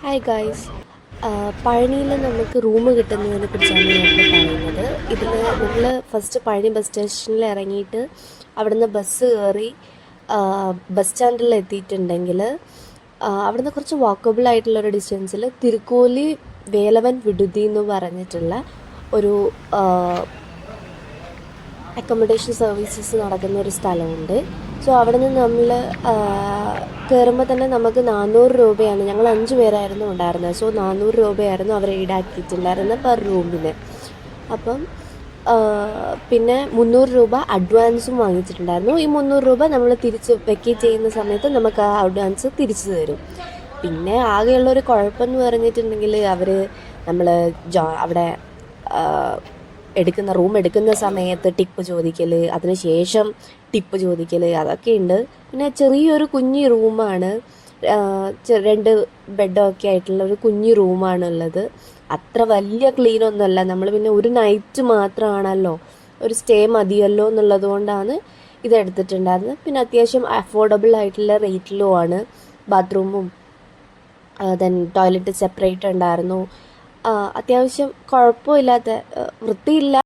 Hi guys. പഴനിയിൽ നമുക്ക് room കിട്ടുന്നതിനെ കുറിച്ചാണ് ഞാനിപ്പോൾ പറയുന്നത്. ഇതിൽ നമ്മൾ ഫസ്റ്റ് പഴനി ബസ് സ്റ്റേഷനിൽ ഇറങ്ങിയിട്ട് അവിടുന്ന് ബസ് കയറി ബസ് സ്റ്റാൻഡിൽ എത്തിയിട്ടുണ്ടെങ്കിൽ അവിടുന്ന് കുറച്ച് വാക്കബിൾ ആയിട്ടുള്ളൊരു ഡിസ്റ്റൻസിൽ തിരുക്കോലി വേലവൻ വിടുതി എന്ന് പറഞ്ഞിട്ടുള്ള ഒരു അക്കോമഡേഷൻ സർവീസസ് നടക്കുന്ന ഒരു സ്ഥലമുണ്ട്. സോ അവിടെ നിന്ന് നമ്മൾ കയറുമ്പോൾ തന്നെ നമുക്ക് 400 രൂപയാണ്. ഞങ്ങൾ 5 പേരായിരുന്നു ഉണ്ടായിരുന്നത്. സോ 400 രൂപയായിരുന്നു അവർ ഈടാക്കിയിട്ടുണ്ടായിരുന്നത് പെർ റൂമിന്. അപ്പം പിന്നെ 300 രൂപ അഡ്വാൻസും വാങ്ങിച്ചിട്ടുണ്ടായിരുന്നു. ഈ 300 രൂപ നമ്മൾ തിരിച്ച് വെക്കേറ്റ് ചെയ്യുന്ന സമയത്ത് നമുക്ക് ആ അഡ്വാൻസ് തിരിച്ചു തരും. പിന്നെ ആകെയുള്ളൊരു കുഴപ്പമെന്ന് പറഞ്ഞിട്ടുണ്ടെങ്കിൽ അവർ നമ്മൾ അവിടെ റൂം എടുക്കുന്ന സമയത്ത് ടിപ്പ് ചോദിക്കൽ, അതിനുശേഷം ടിപ്പ് ചോദിക്കൽ, അതൊക്കെയുണ്ട്. പിന്നെ ചെറിയൊരു കുഞ്ഞി റൂമാണ്, 2 ബെഡൊക്കെ ആയിട്ടുള്ള ഒരു കുഞ്ഞി റൂമാണുള്ളത്. അത്ര വലിയ ക്ലീനൊന്നുമല്ല. നമ്മൾ പിന്നെ ഒരു നൈറ്റ് മാത്രമാണല്ലോ, ഒരു സ്റ്റേ മതിയല്ലോ എന്നുള്ളത് കൊണ്ടാണ് ഇതെടുത്തിട്ടുണ്ടായിരുന്നത്. പിന്നെ അത്യാവശ്യം അഫോർഡബിൾ ആയിട്ടുള്ള റേറ്റിലും ആണ്. ബാത്റൂമും ദെൻ ടോയ്ലറ്റ് സെപ്പറേറ്റ് ഉണ്ടായിരുന്നു. അത്യാവശ്യം കുഴപ്പമില്ലാത്ത, വൃത്തിയില്ല